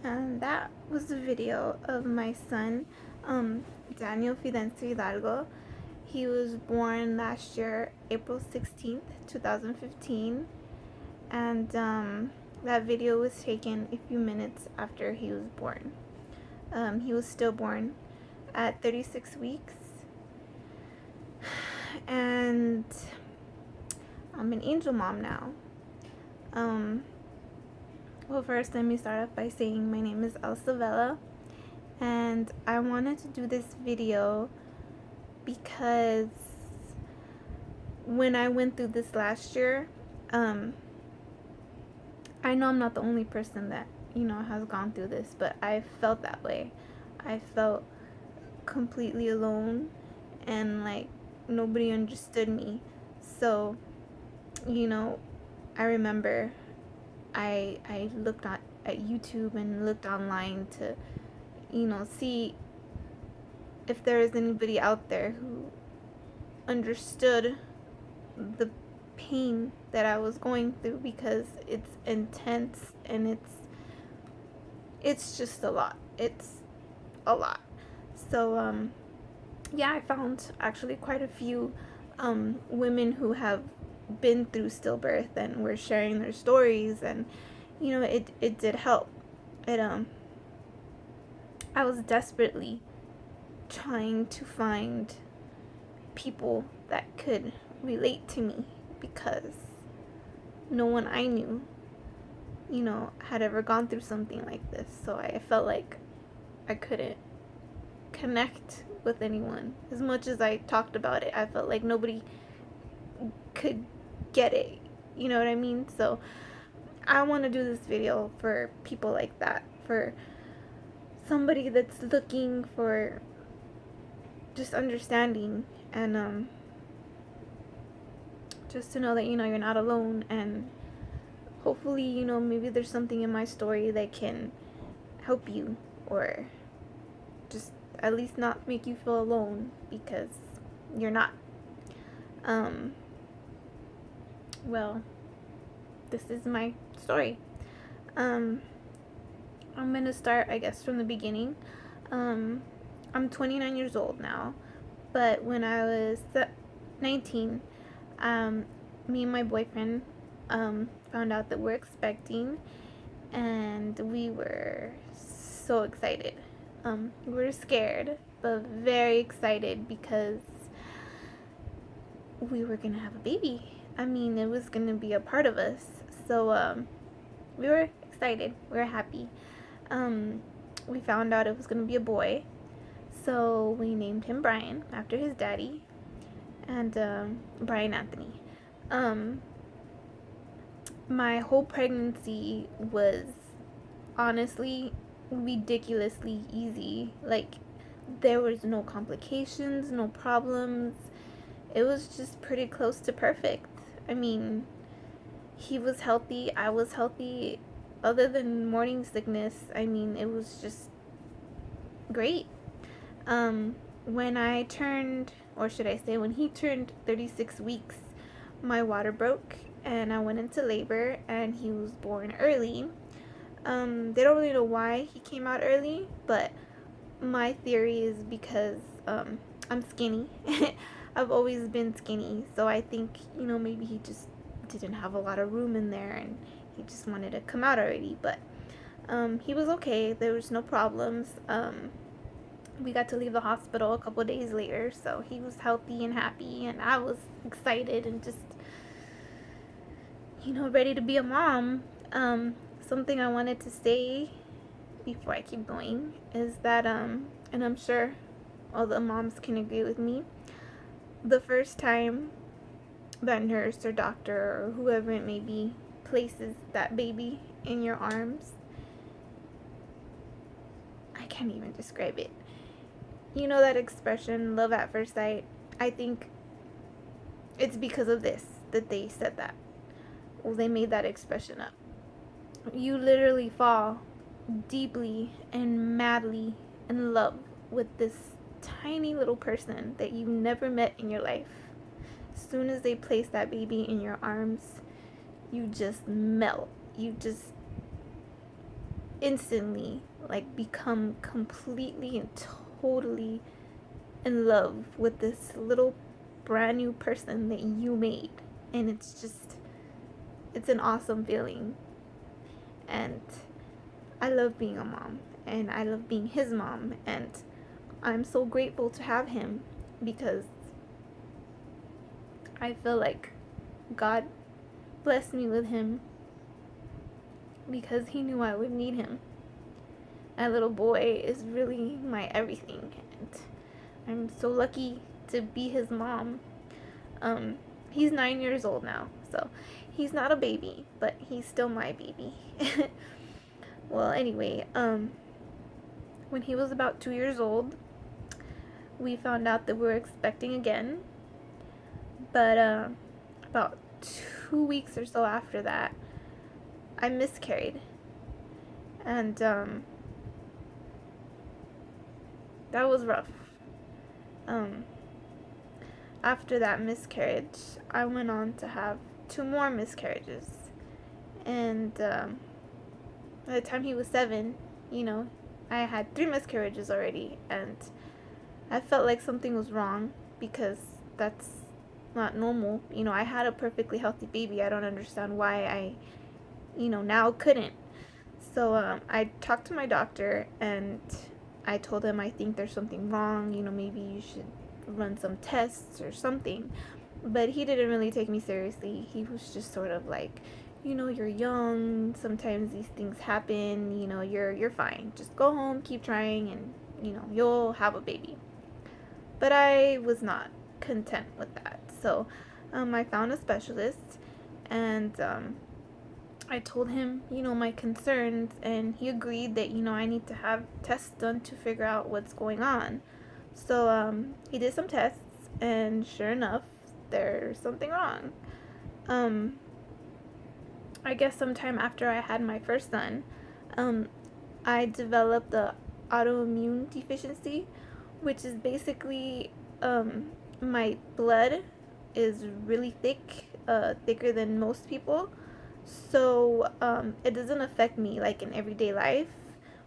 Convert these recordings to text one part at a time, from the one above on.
And that was a video of my son, Daniel Fidencio Hidalgo. He was born last year, April 16th, 2015. And that video was taken a few minutes after he was born. He was stillborn at 36 weeks. And I'm an angel mom now. Well, first, let me start off by saying my name is Elsa Vela, and I wanted to do this video because when I went through this last year, I know I'm not the only person that, has gone through this, but I felt that way. I felt completely alone and like nobody understood me. So, I remember I looked at YouTube and looked online to, see if there is anybody out there who understood the pain that I was going through, because it's intense and it's just a lot. It's a lot. So yeah, I found actually quite a few women who have been through stillbirth and were sharing their stories, and it did help. It I was desperately trying to find people that could relate to me, because no one I knew, had ever gone through something like this. So I felt like I couldn't connect with anyone. As much as I talked about it, I felt like nobody could get it. You know what I mean? So I want to do this video for people like that, for somebody that's looking for just understanding, and just to know that you're not alone, and hopefully maybe there's something in my story that can help you, or just at least not make you feel alone, because you're not. Well, this is my story. I'm gonna start, I guess, from the beginning. I'm 29 years old now, but when I was 19, me and my boyfriend found out that we're expecting, and we were so excited. We were scared, but very excited, because we were gonna have a baby. I mean, it was gonna be a part of us. So we were excited. We were happy. We found out it was gonna be a boy, so we named him Brian after his daddy, and Brian Anthony. My whole pregnancy was honestly ridiculously easy. Like, there was no complications, no problems. It was just pretty close to perfect. I mean, he was healthy, I was healthy. Other than morning sickness, I mean, it was just great. When I turned, or should I say, when he turned 36 weeks, my water broke and I went into labor, and he was born early. They don't really know why he came out early, but my theory is because I'm skinny. I've always been skinny, so I think, maybe he just didn't have a lot of room in there, and he just wanted to come out already. But he was okay. There was no problems. We got to leave the hospital a couple of days later, so he was healthy and happy, and I was excited and just, ready to be a mom. Something I wanted to say before I keep going is that, and I'm sure all the moms can agree with me, the first time that nurse or doctor or whoever it may be places that baby in your arms, I can't even describe it. You know that expression, love at first sight? I think it's because of this that they said that. Well, they made that expression up. You literally fall deeply and madly in love with this tiny little person that you've never met in your life. As soon as they place that baby in your arms, you just melt. instantly like become completely and totally in love with this little brand new person that you made. And it's an awesome feeling. And I love being a mom, and I love being his mom, and I'm so grateful to have him because I feel like God blessed me with him because he knew I would need him. That little boy is really my everything, and I'm so lucky to be his mom. He's 9 years old now, so he's not a baby, but he's still my baby. Well, anyway, when he was about 2 years old, we found out that we were expecting again. But about 2 weeks or so after that, I miscarried. And that was rough. After that miscarriage, I went on to have 2 more miscarriages. And by the time he was 7, I had 3 miscarriages already. And I felt like something was wrong because that's not normal. I had a perfectly healthy baby. I don't understand why I, now couldn't. So I talked to my doctor and I told him I think there's something wrong. Maybe you should run some tests or something. But he didn't really take me seriously. He was just sort of like, you're young. Sometimes these things happen. You're fine. Just go home, keep trying, and you'll have a baby. But I was not content with that. So I found a specialist, and I told him, my concerns, and he agreed that, I need to have tests done to figure out what's going on. So he did some tests, and sure enough, there's something wrong. I guess sometime after I had my first son, I developed the autoimmune deficiency, which is basically my blood is really thick, thicker than most people. So it doesn't affect me like in everyday life,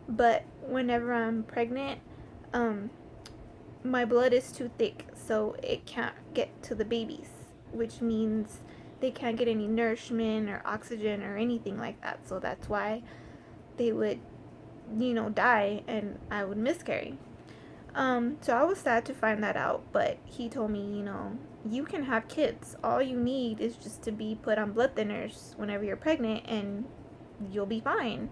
but whenever I'm pregnant, my blood is too thick, so it can't get to the babies, which means they can't get any nourishment or oxygen or anything like that. So that's why they would, die and I would miscarry. So I was sad to find that out, but he told me, you can have kids. All you need is just to be put on blood thinners whenever you're pregnant and you'll be fine.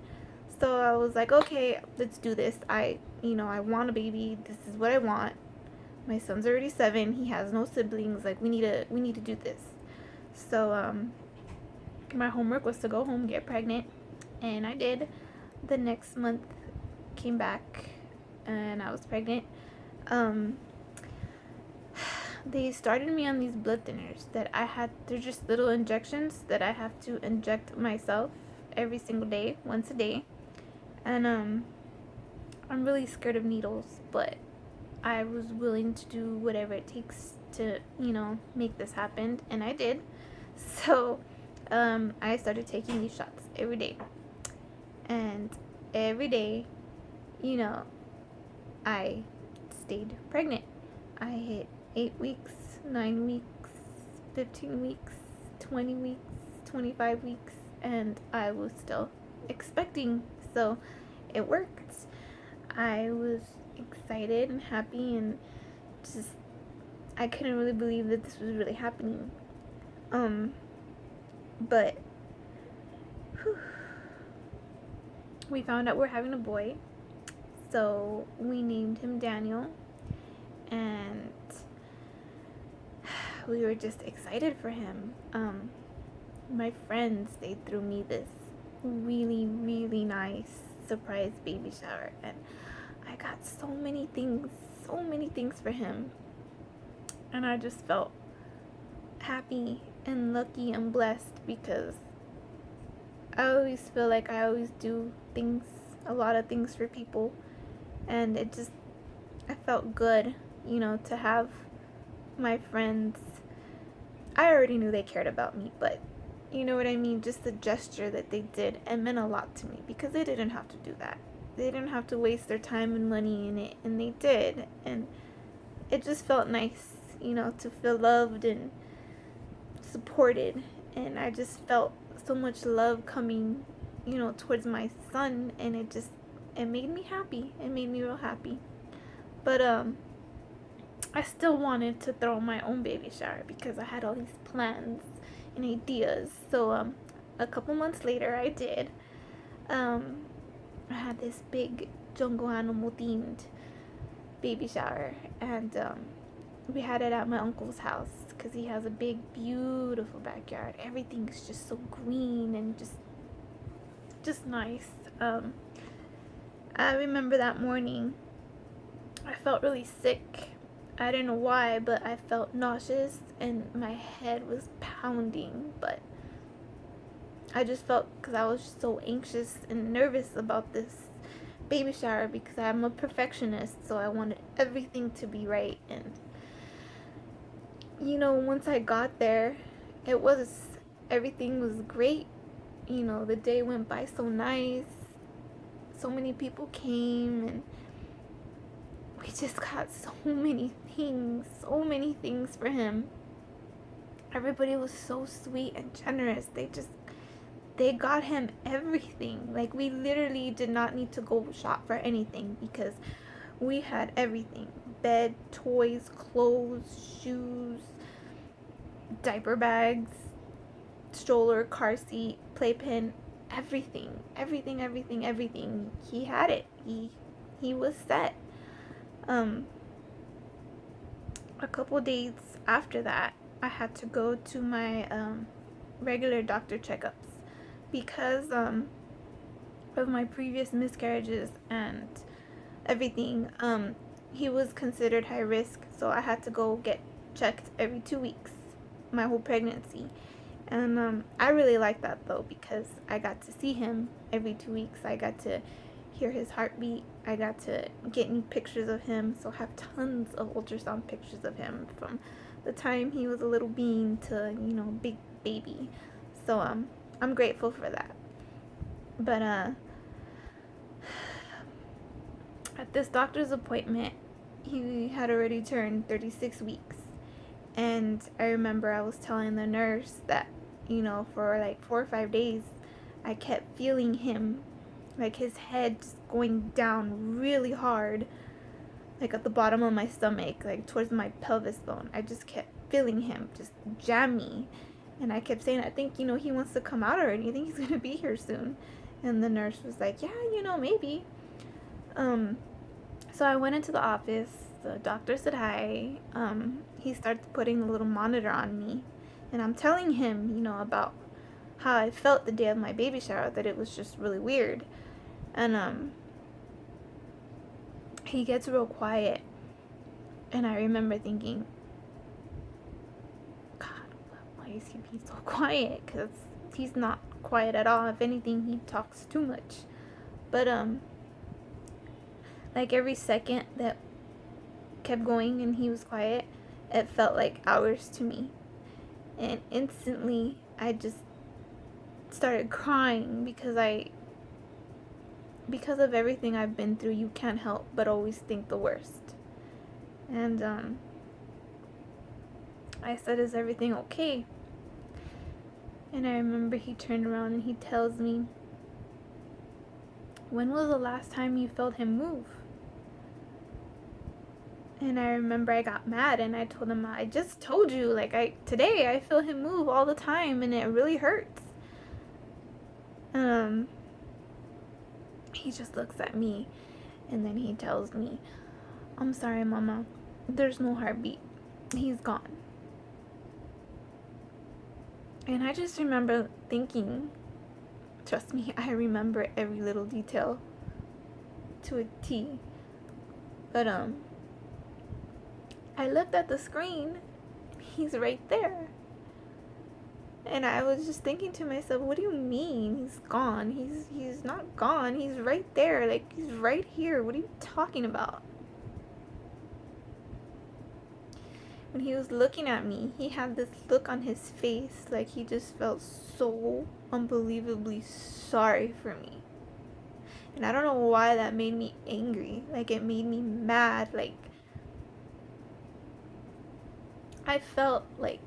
So I was like, okay, let's do this. I want a baby. This is what I want. My son's already 7. He has no siblings. Like we need to do this. So my homework was to go home, get pregnant, and I did. The next month came back and I was pregnant. They started me on these blood thinners that they're just little injections that I have to inject myself every single day, once a day. And I'm really scared of needles, but I was willing to do whatever it takes to, make this happen, and I did. So I started taking these shots every day. And every day, I stayed pregnant. I hit 8 weeks, 9 weeks, 15 weeks, 20 weeks, 25 weeks, and I was still expecting. So it worked. I was excited and happy, and just I couldn't really believe that this was really happening. But whew, we found out we're having a boy. So we named him Daniel, and we were just excited for him. My friends, they threw me this really, really nice surprise baby shower, and I got so many things for him. And I just felt happy and lucky and blessed because I always feel like I always do a lot of things for people, and I felt good, to have my friends. I already knew they cared about me, but You know what I mean? Just the gesture that they did, it meant a lot to me because they didn't have to do that. They didn't have to waste their time and money in it, and they did. And it just felt nice, to feel loved and supported. And I just felt so much love coming, towards my son, and it made me happy. It made me real happy. But I still wanted to throw my own baby shower because I had all these plans and ideas. So a couple months later, I did. I had this big jungle animal themed baby shower, and we had it at my uncle's house because he has a big, beautiful backyard. Everything's just so green and just nice. I remember that morning I felt really sick. I didn't know why, but I felt nauseous and my head was pounding. But I just felt, because I was so anxious and nervous about this baby shower because I'm a perfectionist, so I wanted everything to be right. And once I got there, everything was great. The day went by so nice. So many people came, and we just got so many things for him. Everybody was so sweet and generous. They got him everything. Like, we literally did not need to go shop for anything because we had everything: bed, toys, clothes, shoes, diaper bags, stroller, car seat, playpen, everything. He had it. He was set. A couple days after that, I had to go to my regular doctor checkups because of my previous miscarriages and everything. He was considered high risk, so I had to go get checked every 2 weeks, my whole pregnancy. And I really liked that though, because I got to see him every 2 weeks. I got to hear his heartbeat. I got to get new pictures of him, so I have tons of ultrasound pictures of him from the time he was a little bean to, big baby. So I'm grateful for that. But at this doctor's appointment, he had already turned 36 weeks. And I remember I was telling the nurse that, for like 4 or 5 days, I kept feeling him, like his head just going down really hard, like at the bottom of my stomach, like towards my pelvis bone. I just kept feeling him just jam me. And I kept saying, I think, he wants to come out already. I think he's going to be here soon. And the nurse was like, yeah, maybe. So I went into the office. The doctor said hi. He starts putting the little monitor on me. And I'm telling him, about how I felt the day of my baby shower, that it was just really weird. And he gets real quiet. And I remember thinking, God, why is he being so quiet? Because he's not quiet at all. If anything, he talks too much. But like every second that kept going and he was quiet, it felt like hours to me. And instantly I just started crying because of everything I've been through. You can't help but always think the worst. And I said, is everything okay? And I remember he turned around and he tells me, when was the last time you felt him move? And I remember I got mad and I told him, I just told you, today I feel him move all the time and it really hurts. He just looks at me and then he tells me, I'm sorry, Mama, there's no heartbeat. He's gone. And I just remember thinking, trust me, I remember every little detail to a T. But I looked at the screen, he's right there. And I was just thinking to myself, what do you mean he's gone? He's not gone, he's right there, he's right here. What are you talking about? when he was looking at me, he had this look on his face like he just felt so unbelievably sorry for me. And I don't know why that made me angry. Like, it made me mad. Like, I felt like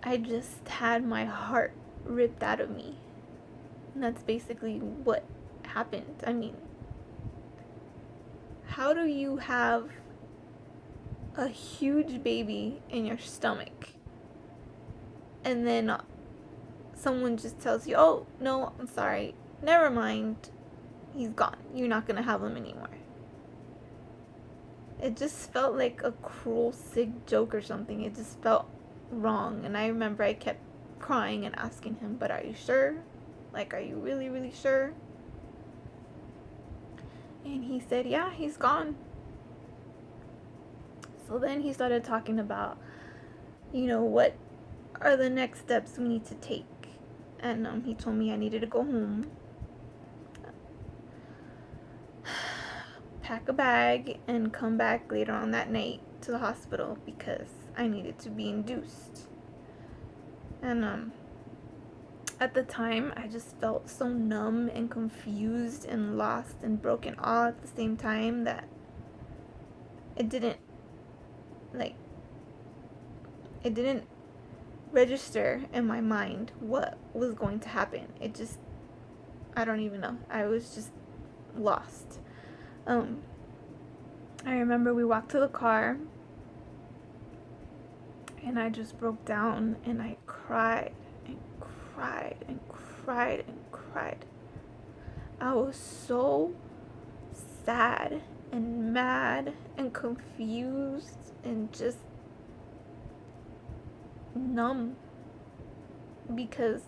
I just had my heart ripped out of me. And that's basically what happened. I mean, how do you have a huge baby in your stomach and then someone just tells you, oh, no, I'm sorry, never mind, he's gone, you're not gonna have him anymore? It just felt like a cruel, sick joke or something. It just felt wrong. And I remember I kept crying and asking him, but are you sure? Like, are you really, really sure? And he said, yeah, he's gone. So then he started talking about, what are the next steps we need to take. And he told me I needed to go home, pack a bag, and come back later on that night to the hospital because I needed to be induced. And at the time, I just felt so numb and confused and lost and broken all at the same time that it didn't register in my mind what was going to happen. I don't even know. I was just lost. I remember we walked to the car and I just broke down and I cried and cried and cried and cried. I was so sad and mad and confused and just numb because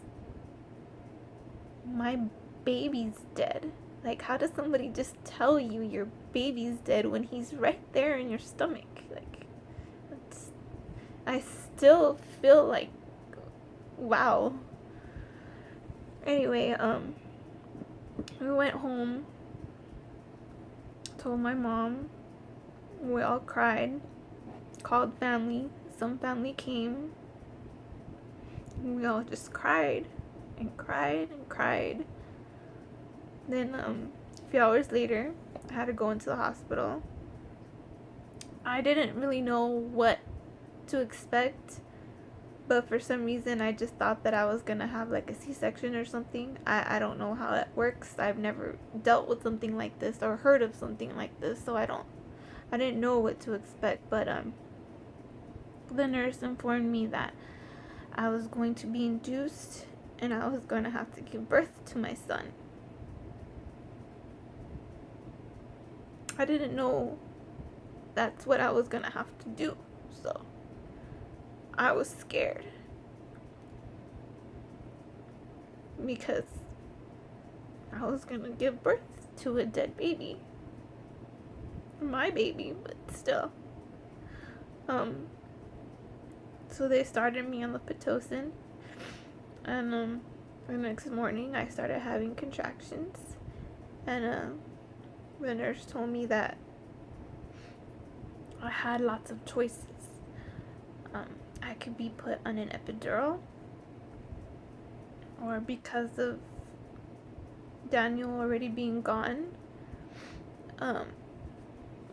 my baby's dead. Like, how does somebody just tell you your baby's dead when he's right there in your stomach? Like, I still feel like, wow. Anyway, we went home, told my mom, we all cried, called family, some family came, and we all just cried and cried and cried. Then a few hours later, I had to go into the hospital. I didn't really know what to expect, but for some reason I just thought that I was gonna have like a C-section or something. I don't know how it works. I've never dealt with something like this or heard of something like this, so I didn't know what to expect. But the nurse informed me that I was going to be induced and I was going to have to give birth to my son. I didn't know that's what I was going to have to do, so I was scared because I was going to give birth to a dead baby. My baby, but still. So they started me on the Pitocin, and the next morning I started having contractions, and the nurse told me that I had lots of choices. I could be put on an epidural, or because of Daniel already being gone,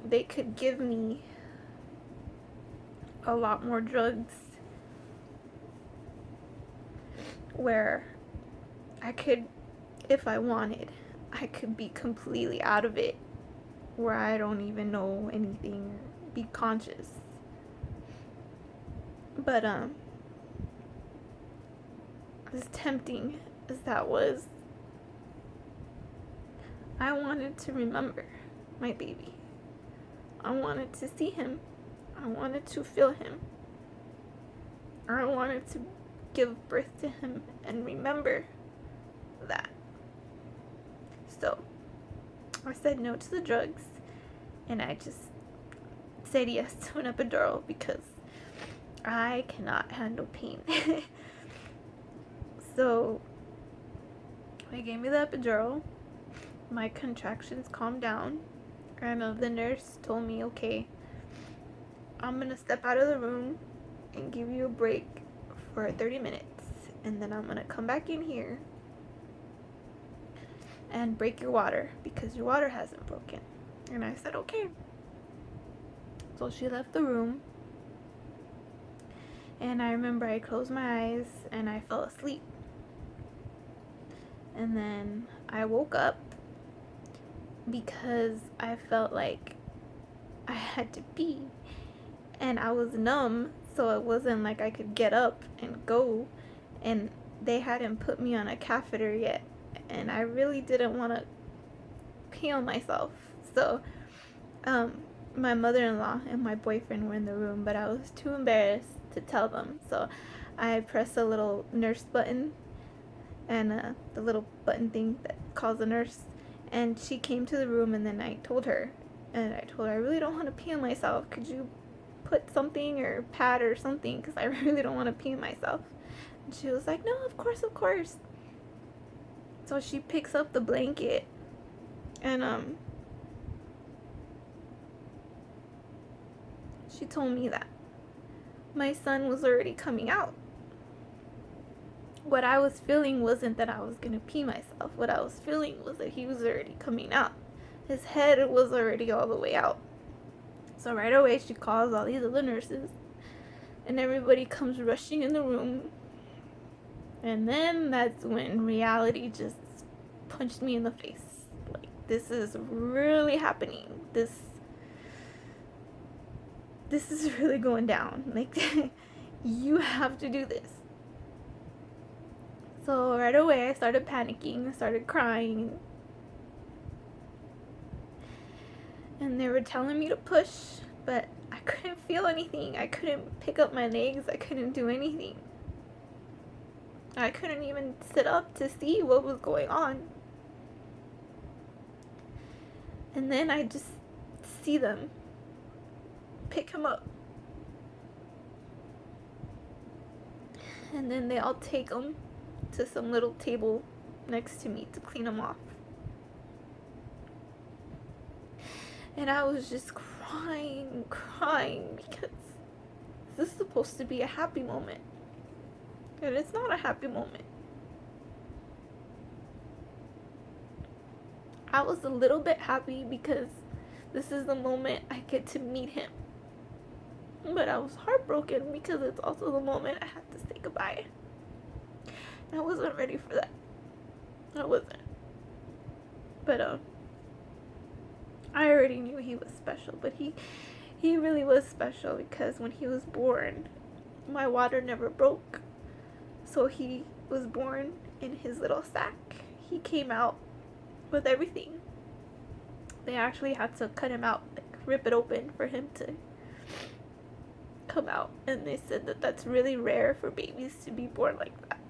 they could give me a lot more drugs where I could, if I wanted, I could be completely out of it, where I don't even know anything or be conscious. But as tempting as that was, I wanted to remember my baby. I wanted to see him. I wanted to feel him. I wanted to give birth to him and remember that. So I said no to the drugs, and I just said yes to an epidural because I cannot handle pain. So they gave me the epidural. My contractions calmed down, and the nurse told me, okay, I'm gonna step out of the room and give you a break for 30 minutes, and then I'm gonna come back in here and break your water because your water hasn't broken. And I said, okay. So she left the room, and I remember I closed my eyes and I fell asleep. And then I woke up because I felt like I had to pee, and I was numb, so it wasn't like I could get up and go, and they hadn't put me on a catheter yet, and I really didn't want to pee on myself. So my mother-in-law and my boyfriend were in the room, but I was too embarrassed to tell them, so I pressed a little nurse button, and the little button thing that calls a nurse, and she came to the room, and then I told her, I really don't want to pee on myself. Could you put something or pad or something, because I really don't want to pee on myself. And she was like, no, of course, of course. So she picks up the blanket, and she told me that my son was already coming out. What I was feeling wasn't that I was gonna pee myself. What I was feeling was that he was already coming out. His head was already all the way out. So right away she calls all these other nurses, and everybody comes rushing in the room. And then that's when reality just punched me in the face. Like, this is really happening. This is really going down. Like, you have to do this. So right away I started panicking, I started crying. And they were telling me to push, but I couldn't feel anything. I couldn't pick up my legs. I couldn't do anything. I couldn't even sit up to see what was going on. And then I just see them pick him up. And then they all take him to some little table next to me to clean him off. And I was just crying because this is supposed to be a happy moment. And it's not a happy moment. I was a little bit happy because this is the moment I get to meet him. But I was heartbroken because it's also the moment I had to say goodbye. I wasn't ready for that. I wasn't. But I already knew he was special, but he really was special because when he was born, my water never broke. So he was born in his little sack. He came out with everything. They actually had to cut him out, like rip it open for him to come out. And they said that that's really rare for babies to be born like that.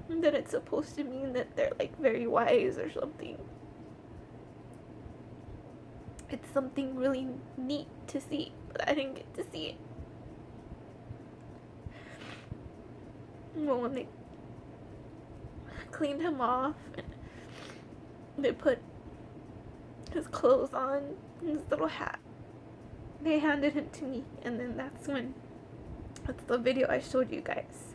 And that it's supposed to mean that they're like very wise or something. It's something really neat to see, but I didn't get to see it. Well, when they cleaned him off and they put his clothes on and his little hat, they handed him to me, and then that's the video I showed you guys.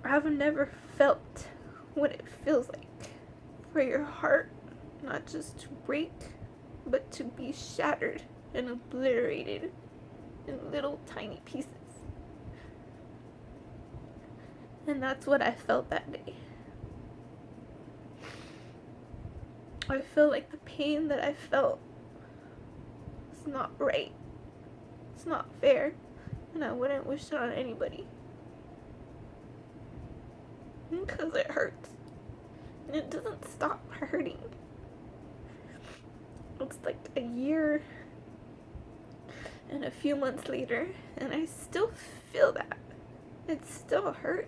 I've never felt what it feels like for your heart not just to break, but to be shattered and obliterated in little tiny pieces. And that's what I felt that day. I feel like the pain that I felt is not right. It's not fair, and I wouldn't wish it on anybody. Because it hurts. And it doesn't stop hurting. It's like a year and a few months later, and I still feel that. It still hurts.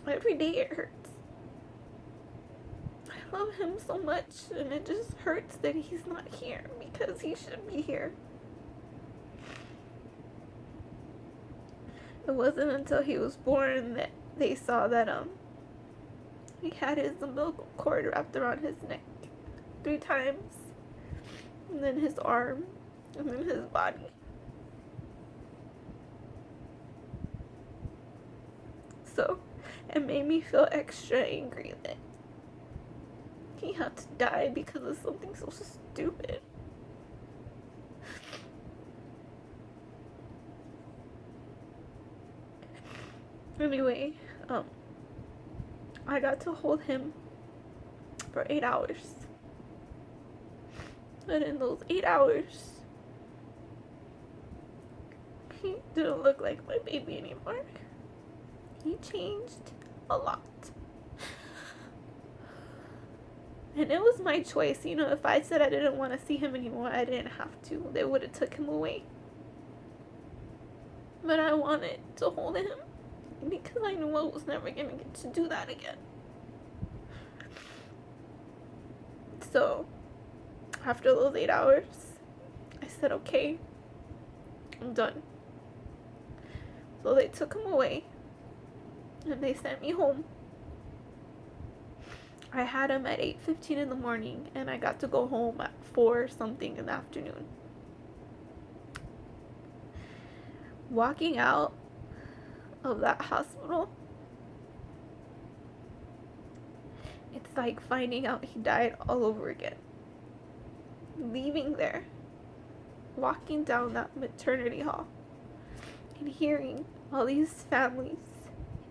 Every day it hurts. I love him so much, and it just hurts that he's not here because he should be here. It wasn't until he was born that they saw that he had his umbilical cord wrapped around his neck 3 times, and then his arm, and then his body. So it made me feel extra angry that he had to die because of something so stupid. Anyway, I got to hold him for 8 hours. And in those 8 hours, he didn't look like my baby anymore. He changed a lot. And it was my choice. You know, if I said I didn't want to see him anymore, I didn't have to. They would have took him away. But I wanted to hold him because I knew I was never going to get to do that again. So, after those 8 hours, I said, okay, I'm done. So they took him away, and they sent me home. I had him at 8:15 in the morning, and I got to go home at 4 something in the afternoon. Walking out of that hospital, it's like finding out he died all over again. Leaving there, walking down that maternity hall, and hearing all these families,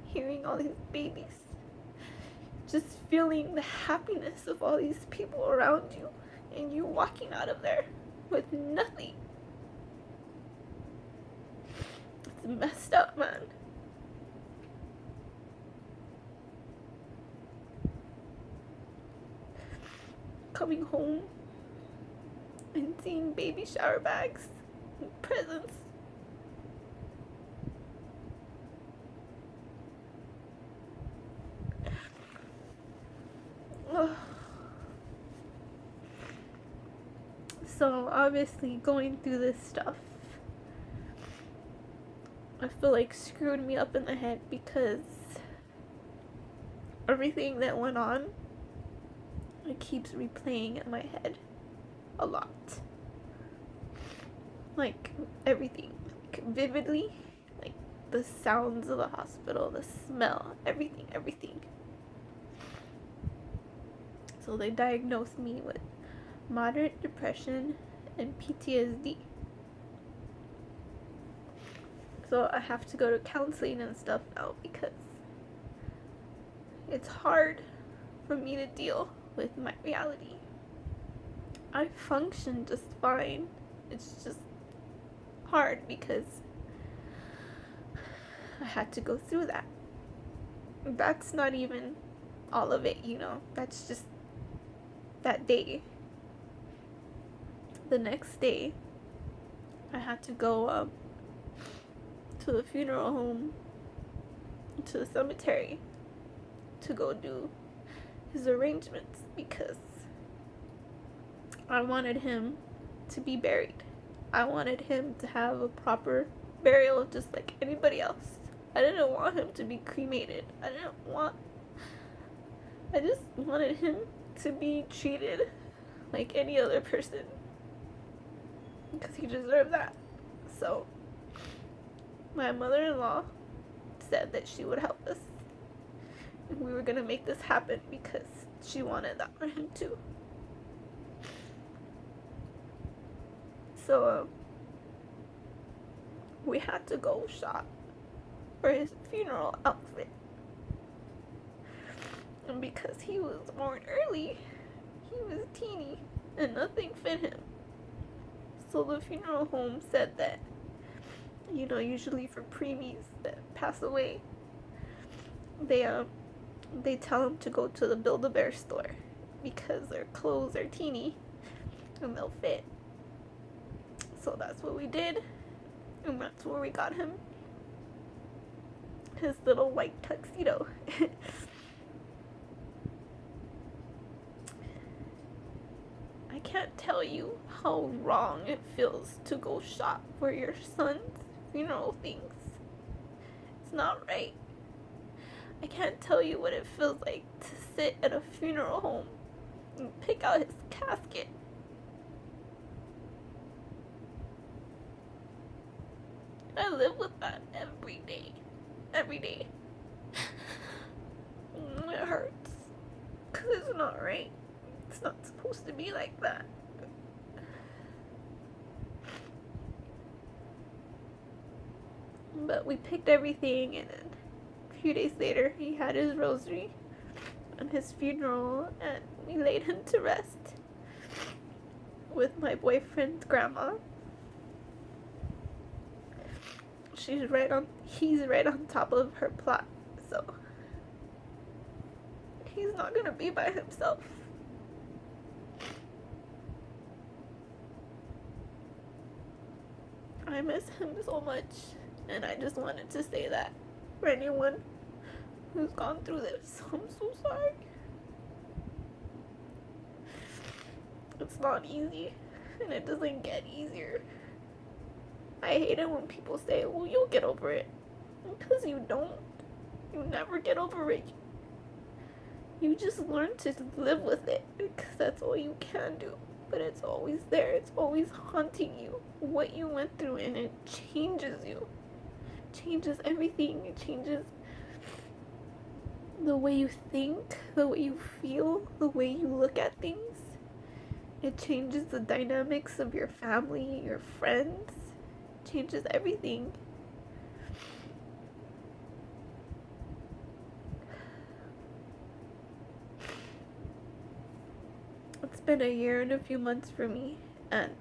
hearing all these babies, just feeling the happiness of all these people around you, and you walking out of there with nothing. It's messed up, man. Coming home and seeing baby shower bags and presents. Ugh. So obviously going through this stuff, I feel like screwed me up in the head because everything that went on, it keeps replaying in my head a lot. Like everything, like vividly, like the sounds of the hospital, the smell, everything. So they diagnosed me with moderate depression and PTSD. So I have to go to counseling and stuff now because it's hard for me to deal with my reality. I function just fine. It's just hard because I had to go through that. That's not even all of it, you know. That's just that day. The next day, I had to go to the funeral home, to the cemetery, to go do his arrangements because I wanted him to be buried. I wanted him to have a proper burial just like anybody else. I didn't want him to be cremated. I just wanted him to be treated like any other person because he deserved that. So my mother-in-law said that she would help us, and we were gonna make this happen because she wanted that for him too. So we had to go shop for his funeral outfit, and because he was born early, he was teeny and nothing fit him. So the funeral home said that, you know, usually for preemies that pass away, they tell them to go to the Build-A-Bear store because their clothes are teeny and they'll fit. So that's what we did, and that's where we got him his little white tuxedo. I can't tell you how wrong it feels to go shop for your son's funeral things. It's not right. I can't tell you what it feels like to sit at a funeral home and pick out his casket. I live with that every day. Every day. It hurts. Because it's not right. It's not supposed to be like that. But we picked everything, and then a few days later, he had his rosary and his funeral, and we laid him to rest with my boyfriend's grandma. He's right on top of her plot, so he's not gonna be by himself. I miss him so much, and I just wanted to say that for anyone who's gone through this. I'm so sorry. It's not easy, and it doesn't get easier. I hate it when people say, well, you'll get over it. Because you don't. You never get over it. You just learn to live with it, because that's all you can do. But it's always there. It's always haunting you. What you went through, and it changes you. It changes everything. It changes the way you think, the way you feel, the way you look at things. It changes the dynamics of your family, your friends. It changes everything. It's been a year and a few months for me, and